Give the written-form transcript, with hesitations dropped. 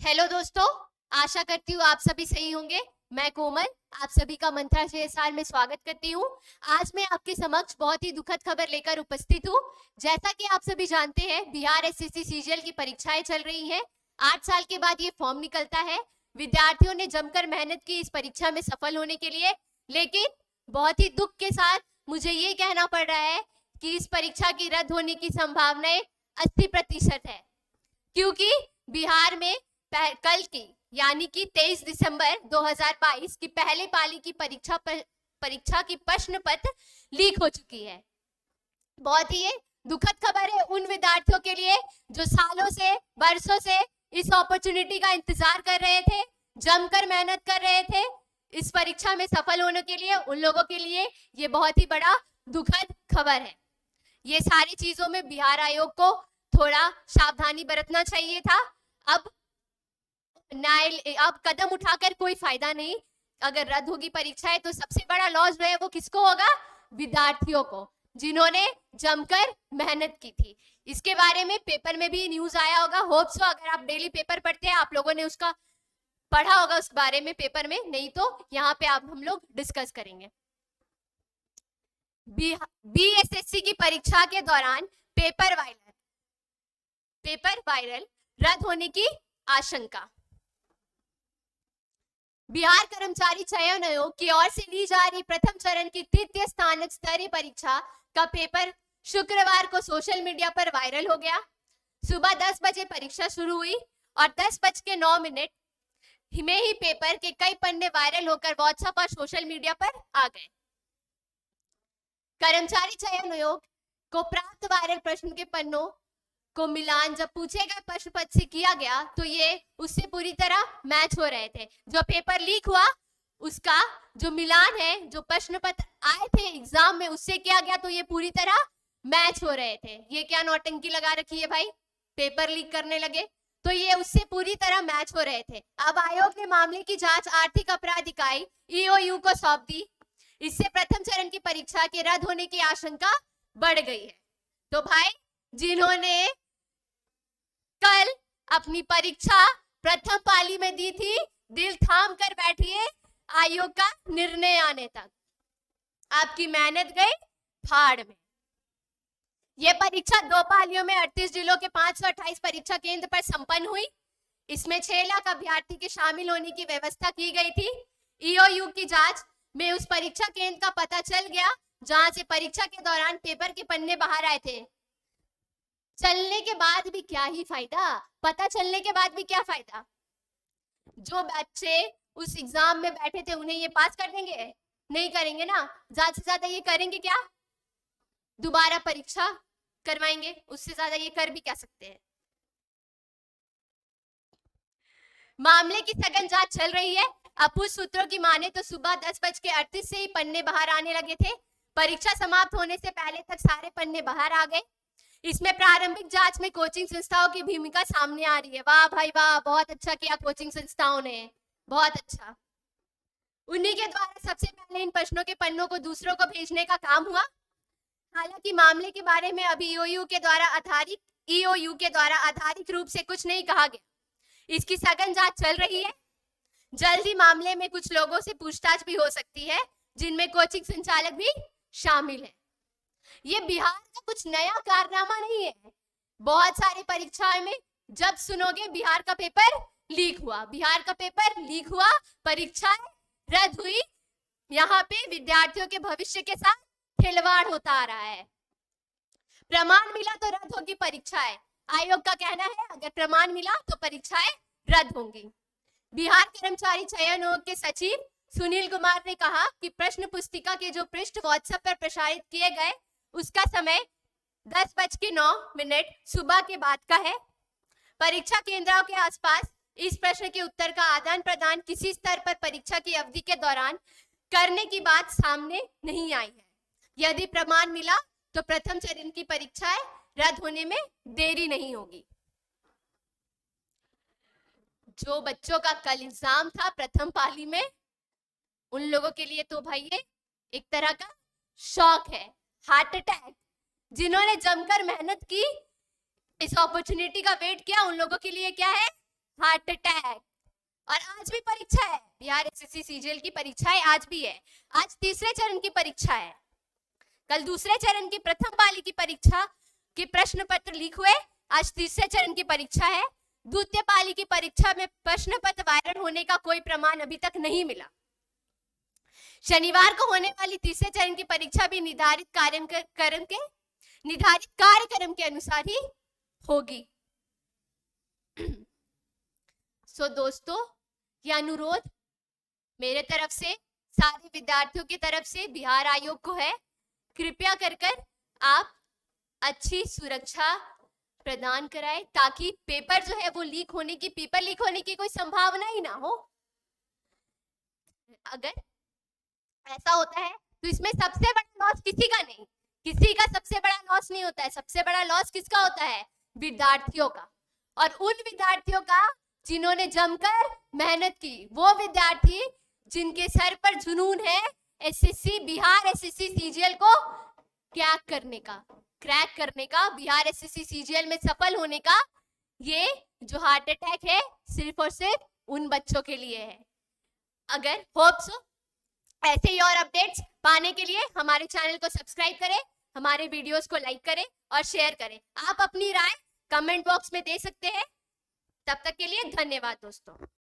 Hello दोस्तों, आशा करती हूँ आप सभी सही होंगे। मैं कोमल आप सभी का मंत्रा CSR में स्वागत करती हूँ। आज मैं आपके समक्ष बहुत ही दुखद खबर लेकर उपस्थित हूँ। जैसा कि आप सभी जानते हैं, बिहार SSC CGL की परीक्षाएं चल रही हैं। 8 साल के बाद ये फॉर्म निकलता है। विद्यार्थियों ने जमकर मेहनत की इस परीक्षा में सफल होने के लिए, लेकिन बहुत ही दुख के साथ मुझे ये कहना पड़ रहा है कि इस परीक्षा की रद्द होने की संभावनाएं 80% है, क्योंकि बिहार में कल की यानी कि 23 दिसंबर 2022 की पहले पाली की परीक्षा की प्रश्न पत्र लीक हो चुकी है। बहुत ही दुखद खबर है उन विद्यार्थियों के लिए जो सालों से वर्षों से इस अपॉर्चुनिटी का इंतजार कर रहे थे, जमकर मेहनत कर रहे थे इस परीक्षा में सफल होने के लिए। उन लोगों के लिए ये बहुत ही बड़ा दुखद खबर है। ये सारी चीजों में बिहार आयोग को थोड़ा सावधानी बरतना चाहिए था। अब कदम उठाकर कोई फायदा नहीं। अगर रद्द होगी परीक्षाएं तो सबसे बड़ा लॉस जो है वो किसको होगा? विद्यार्थियों को, जिन्होंने जमकर मेहनत की थी। इसके बारे में पेपर में भी न्यूज आया होगा। होप सो अगर आप डेली पेपर पढ़ते हैं आप लोगों ने उसका पढ़ा होगा उस बारे में पेपर में, नहीं तो यहाँ पे आप हम लोग डिस्कस करेंगे। BSSC की परीक्षा के दौरान पेपर वायरल रद्द होने की आशंका। बिहार कर्मचारी चयन आयोग की ओर से ली जा रही प्रथम चरण की तृतीय स्थानिक स्तरीय परीक्षा का पेपर शुक्रवार को सोशल मीडिया पर वायरल हो गया। सुबह 10 बजे परीक्षा शुरू हुई और 10:09 में ही पेपर के कई पन्ने वायरल होकर व्हाट्सएप और सोशल मीडिया पर आ गए। कर्मचारी चयन आयोग को प्राप्त वायरल प्रश्न के पन्नों को मिलान जब पूछे गए प्रश्न पत्र से किया गया तो ये उससे पूरी तरह मैच हो रहे थे। जो पेपर लीक हुआ उसका जो मिलान है, जो प्रश्न पत्र आए थे एग्जाम में उससे किया गया तो ये पूरी तरह मैच हो रहे थे। ये क्या नौटंकी लगा रखी है भाई, पेपर लीक करने लगे, तो ये उससे पूरी तरह मैच हो रहे थे। अब आयोग ने मामले की जांच आर्थिक अपराध इकाई EOU को सौंप दी। इससे प्रथम चरण की परीक्षा के रद्द होने की आशंका बढ़ गई है। तो भाई जिन्होंने कल अपनी परीक्षा प्रथम पाली में दी थी, दिल थाम कर बैठिए आयोग का निर्णय आने तक। आपकी मेहनत गई फाड़ में। यह परीक्षा 2 पालियों में 38 जिलों के 528 परीक्षा केंद्र पर संपन्न हुई। इसमें 6 लाख अभ्यर्थी के शामिल होने की व्यवस्था की गई थी। EOU की जांच में उस परीक्षा केंद्र का पता चल गया जहां से परीक्षा के दौरान पेपर के पन्ने बाहर आए थे। चलने के बाद भी क्या ही फायदा, पता चलने के बाद भी क्या फायदा? जो बच्चे उस एग्जाम में बैठे थे उन्हें ये पास कर देंगे? नहीं करेंगे ना। ज्यादा से ज्यादा ये करेंगे क्या? दोबारा परीक्षा करवाएंगे, उससे ज्यादा ये कर भी क्या सकते हैं। मामले की सघन जांच चल रही है। अपूर्व सूत्रों की माने तो सुबह 10:38 से ही पन्ने बाहर आने लगे थे। परीक्षा समाप्त होने से पहले तक सारे पन्ने बाहर आ गए। इसमें प्रारंभिक जांच में कोचिंग संस्थाओं की भूमिका सामने आ रही है। वाह भाई वाह, बहुत अच्छा किया कोचिंग संस्थाओं ने, बहुत अच्छा। उन्हीं के द्वारा सबसे पहले इन प्रश्नों के पन्नों को दूसरों को भेजने का काम हुआ। हालांकि मामले के बारे में अभी EOU के द्वारा आधारिक रूप से कुछ नहीं कहा गया। इसकी सघन जांच चल रही है। जल्द ही मामले में कुछ लोगों से पूछताछ भी हो सकती है, जिनमें कोचिंग संचालक भी शामिल है। ये बिहार का कुछ नया कारनामा नहीं है। बहुत सारी परीक्षाओं में जब सुनोगे बिहार का पेपर लीक हुआ, बिहार का पेपर लीक हुआ, परीक्षाएं रद्द हुई, यहाँ पे विद्यार्थियों के भविष्य के साथ खिलवाड़ होता आ रहा है। प्रमाण मिला तो रद्द होगी परीक्षाएं। आयोग का कहना है अगर प्रमाण मिला तो परीक्षाएं रद्द होंगी। बिहार कर्मचारी चयन आयोग के सचिव सुनील कुमार ने कहा कि प्रश्न पुस्तिका के जो पृष्ठ व्हाट्सएप पर प्रसारित किए गए उसका समय 10:09 सुबह के बाद का है। परीक्षा केंद्रों के आसपास इस प्रश्न के उत्तर का आदान प्रदान किसी स्तर पर परीक्षा की अवधि के दौरान करने की बात सामने नहीं आई है। यदि प्रमाण मिला तो प्रथम चरण की परीक्षाएं रद्द होने में देरी नहीं होगी। जो बच्चों का कल एग्जाम था प्रथम पाली में, उन लोगों के लिए तो भाई ये एक तरह का शॉक है, हार्ट अटैक। जिन्होंने जमकर मेहनत की, इस अपॉर्चुनिटी का वेट किया, उन लोगों के लिए क्या है? Heart attack. और आज भी परीक्षा है, बिहार एसएससी सीजीएल की परीक्षाएं आज भी है। आज तीसरे चरण की परीक्षा है, कल दूसरे चरण की प्रथम पाली की परीक्षा के प्रश्न पत्र लीक हुए, आज तीसरे चरण की परीक्षा है। द्वितीय पाली की परीक्षा में प्रश्न पत्र वायरल होने का कोई प्रमाण अभी तक नहीं मिला। शनिवार को होने वाली तीसरे चरण की परीक्षा भी निर्धारित कार्यक्रम के अनुसार ही होगी। सो दोस्तों, यह अनुरोध मेरे तरफ से सारे विद्यार्थियों की तरफ से बिहार आयोग को है, कृपया कर आप अच्छी सुरक्षा प्रदान कराएं ताकि पेपर जो है वो पेपर लीक होने की कोई संभावना ही ना हो। अगर ऐसा होता है तो इसमें सबसे बड़ा लॉस किसी का नहीं, किसी का सबसे बड़ा लॉस नहीं होता है। सबसे बड़ा लॉस किसका होता है? विद्यार्थियों का। और उन विद्यार्थियों का जिन्होंने जमकर मेहनत की, वो विद्यार्थी जिनके सर पर जुनून है एसएससी, बिहार एसएससी सीजीएल को क्रैक करने का, बिहार एसएससी सीजीएल में सफल होने का। ये जो हार्ट अटैक है सिर्फ और सिर्फ उन बच्चों के लिए है। अगर होप्स ऐसे ही और अपडेट्स पाने के लिए हमारे चैनल को सब्सक्राइब करें, हमारे वीडियोस को लाइक करें और शेयर करें। आप अपनी राय कमेंट बॉक्स में दे सकते हैं। तब तक के लिए धन्यवाद दोस्तों।